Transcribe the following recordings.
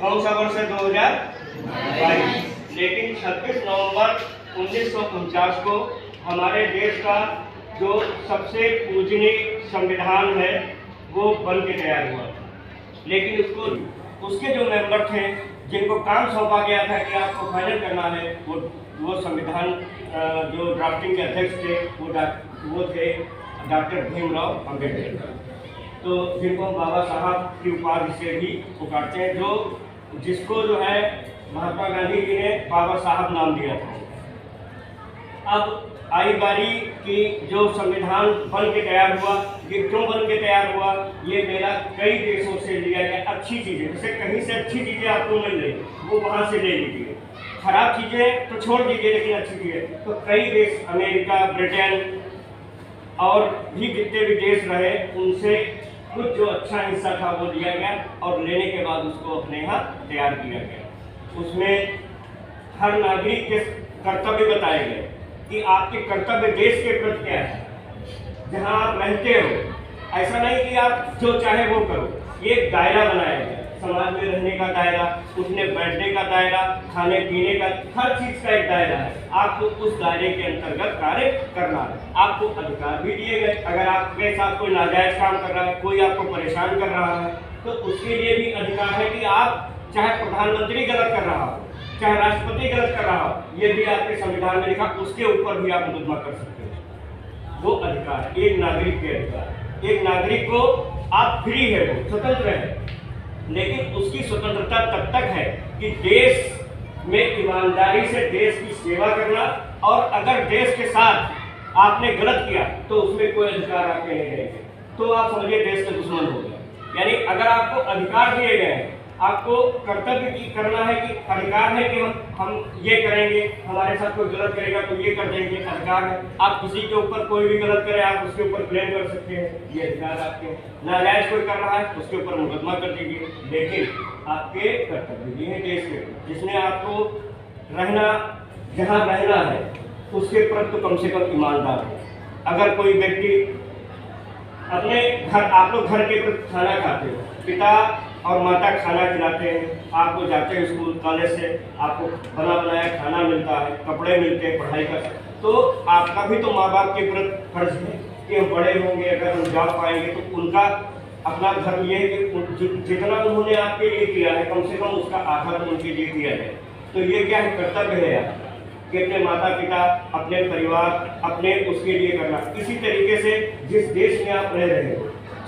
कौन सा वर्ष है? 2022। लेकिन 26 नवंबर 1949 को हमारे देश का जो सबसे पूजनीय संविधान है वो बन के तैयार हुआ। लेकिन उसके जो मेंबर थे जिनको काम सौंपा गया था कि आपको फाइनल करना है, वो संविधान जो ड्राफ्टिंग के अध्यक्ष थे वो थे डॉक्टर भीमराव अम्बेडकर। तो जिनको हम बाबा साहब की उपाधि से भी पुकारते हैं, जिसको जो है महात्मा गांधी जी ने बाबा साहब नाम दिया था। अब आई बारी की जो संविधान बन के तैयार हुआ, ये क्यों बन के तैयार हुआ? ये मेरा कई देशों से लिया गया अच्छी चीज़ें, जैसे कहीं से अच्छी चीज़ें आपको मिल रही वो वहाँ से ले लीजिए, खराब चीज़ें तो छोड़ दीजिए, लेकिन अच्छी चीज़ें तो कई देश, अमेरिका, ब्रिटेन और भी जितने भी देश रहे, उनसे कुछ जो अच्छा हिस्सा था वो लिया गया और लेने के बाद उसको अपने यहाँ तैयार किया गया। उसमें हर नागरिक के कर्तव्य बताए गए कि आपके कर्तव्य देश के प्रति क्या है, जहाँ आप रहते हो। ऐसा नहीं कि आप जो चाहे वो करो, ये दायरा बनाया गया, समाज में रहने का दायरा, उठने बैठने का दायरा, खाने पीने का, हर चीज़ का एक दायरा है। आपको उस दायरे के अंतर्गत कार्य करना है। आपको अधिकार भी दिए गए। अगर आपके साथ कोई नाजायज काम कर रहा है, कोई आपको परेशान कर रहा है, तो उसके लिए भी अधिकार है कि आप, चाहे प्रधानमंत्री गलत कर रहा हो, चाहे राष्ट्रपति गलत कर रहा हो, ये भी आपके संविधान में लिखा, उसके ऊपर भी आप मुकदमा कर सकते हैं। वो अधिकार एक नागरिक के अधिकार। एक नागरिक को आप फ्री है, वो स्वतंत्र है, लेकिन उसकी स्वतंत्रता तब तक है कि देश में ईमानदारी से देश की सेवा करना, और अगर देश के साथ आपने गलत किया तो उसमें कोई अधिकार आपके नहीं रहेंगे, तो आप समझिए देश के दुश्मन हो गए। यानी अगर आपको अधिकार दिए गए हैं, आपको कर्तव्य की करना है कि अधिकार है कि हम ये करेंगे, हमारे साथ कोई गलत करेगा तो ये कर देंगे, अधिकार है। आप किसी के ऊपर कोई भी गलत करे, आप उसके ऊपर क्लेम कर सकते हैं, ये अधिकार आपके। नाजायज कोई कर रहा है उसके ऊपर मुकदमा कर दीजिए, लेकिन आपके कर्तव्य भी हैं देश के, जिसने आपको रहना, जहाँ रहना है उसके प्रति तो कम से कम ईमानदार हो। अगर कोई व्यक्ति अपने घर, आप लोग घर के प्रति खाना खाते हो, पिता और माता खाना खिलाते हैं, आपको जाते हैं स्कूल कॉलेज से, आपको बना बनाया खाना मिलता है, कपड़े मिलते हैं, पढ़ाई का, तो आपका भी तो माँ बाप के प्रति फर्ज है कि हम बड़े होंगे, अगर हम जा पाएंगे तो उनका अपना धर्म ये है कि जितना उन्होंने आपके लिए किया है, कम से कम उसका आधा तो उनके लिए किया जाए। तो ये क्या है? कर्तव्य है आपका कि अपने माता पिता, अपने परिवार, अपने उसके लिए करना। इसी तरीके से जिस देश में आप रह रहे हो,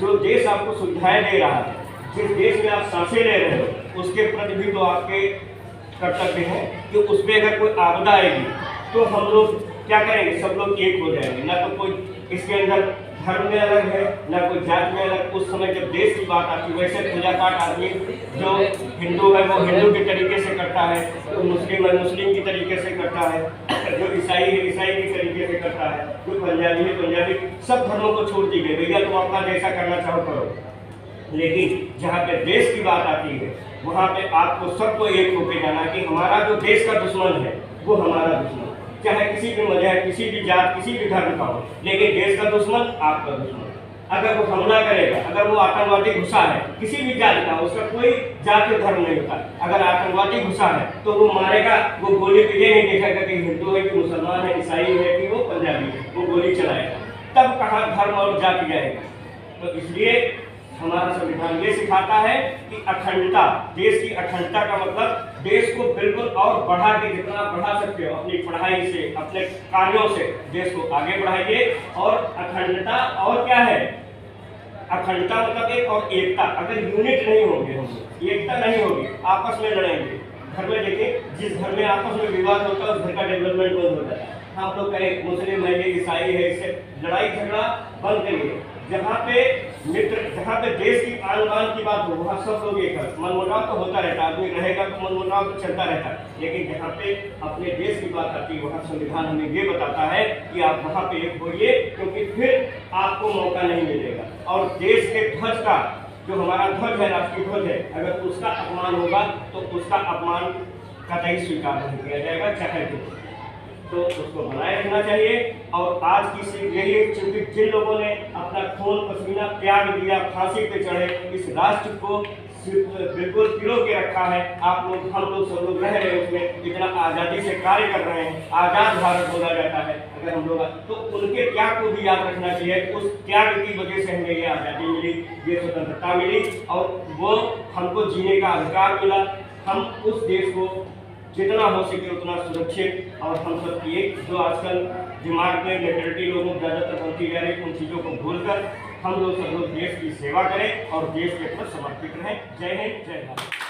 जो देश आपको सुविधाएं दे रहा है, जिस देश में आप सांसें ले रहे हो, उसके प्रति भी तो आपके कर्तव्य है कि उसमें अगर कोई आपदा आएगी तो हम लोग क्या करेंगे? सब लोग एक हो जाएंगे। ना तो कोई इसके अंदर धर्म में अलग है, ना कोई जात में अलग। उस समय जब देश की बात आती है, वैसे पूजा पाठ आदमी जो हिंदू है वो हिंदू के तरीके से करता है, तो मुस्लिम है मुस्लिम की तरीके से करता है, जो ईसाई है ईसाई की तरीके से करता है, जो पंजाबी है पंजाबी। सब धर्मों को छोड़ दी गई, भैया तुम अपना जैसा करना चाहो करो। लेकिन जहाँ पे देश की बात आती है, वहाँ पे आपको सबको एक होकर जाना कि हमारा जो देश का दुश्मन है वो हमारा दुश्मन, चाहे किसी भी मजहब, किसी भी जात, किसी भी धर्म का हो, लेकिन देश का दुश्मन आपका दुश्मन। अगर वो हमला करेगा, अगर वो आतंकवादी घुसा है, किसी भी जात का, उसका कोई जाति धर्म नहीं होता, अगर आतंकवादी घुसा है तो वो मारेगा, वो गोली पे ये नहीं देखेगा कि हिंदू है कि मुसलमान है, ईसाई है कि वो पंजाबी है, वो गोली चलाएगा। तब कहाँ धर्म और जाति जाएगा? तो इसलिए हमारा संविधान ये सिखाता है कि अखंडता, देश की अखंडता का मतलब देश को बिल्कुल और बढ़ा के, जितना बढ़ा सकते हो अपनी पढ़ाई से, अपने कार्यों से देश को आगे बढ़ाइए। और अखंडता और क्या है? अखंडता मतलब एक, और एकता। अगर यूनिट नहीं होंगे, हम एकता नहीं होगी, आपस में लड़ेंगे। घर में देखिए, जिस घर में आपस में विवाद होता है उस घर का डेवलपमेंट बंद होता है। हम लोग कहें मुस्लिम है, ईसाई है, इससे लड़ाई झगड़ा बंद करिए। जहाँ पे मित्र, जहाँ पे देश की आन बान की बात हो, वहाँ सब लोग एक है। मनमुटाव तो होता रहता है, आदमी रहेगा तो मनमुटाव तो चलता रहता है, लेकिन जहाँ पे अपने देश की बात आती है, वहाँ संविधान हमें ये बताता है कि आप वहाँ पे एक होइए, क्योंकि फिर आपको मौका नहीं मिलेगा। और देश के ध्वज का, जो हमारा ध्वज है, राष्ट्रीय ध्वज है, अगर उसका अपमान होगा तो उसका अपमान कतई स्वीकार नहीं किया जाएगा, चाहे तो उसको बनाए रखना चाहिए। और आज की सीख यही है, क्योंकि जिन लोगों ने अपना खून पसीना त्याग दिया, फांसी पे चढ़े, इस राष्ट्र को बिल्कुल पिरो के रखा है। आप लोग, हम लोग, सब लोग रह रहे हैं उसमें, इतना आज़ादी से कार्य कर रहे हैं, आज़ाद भारत बोला जाता है अगर हम लोग, तो उनके त्याग को भी याद रखना चाहिए। उस त्याग की वजह से हमें ये आज़ादी मिली, ये स्वतंत्रता मिली और वो हमको जीने का अधिकार मिला। हम उस देश को जितना हो सके उतना सुरक्षित, और हम सब की एक जो आजकल दिमाग में मेंटलिटी लोगों को ज़्यादातर बनती जा रही, उन चीज़ों को भूलकर हम लोग सब लोग देश की सेवा करें और देश के प्रति समर्पित रहें। जय हिंद, जय भारत।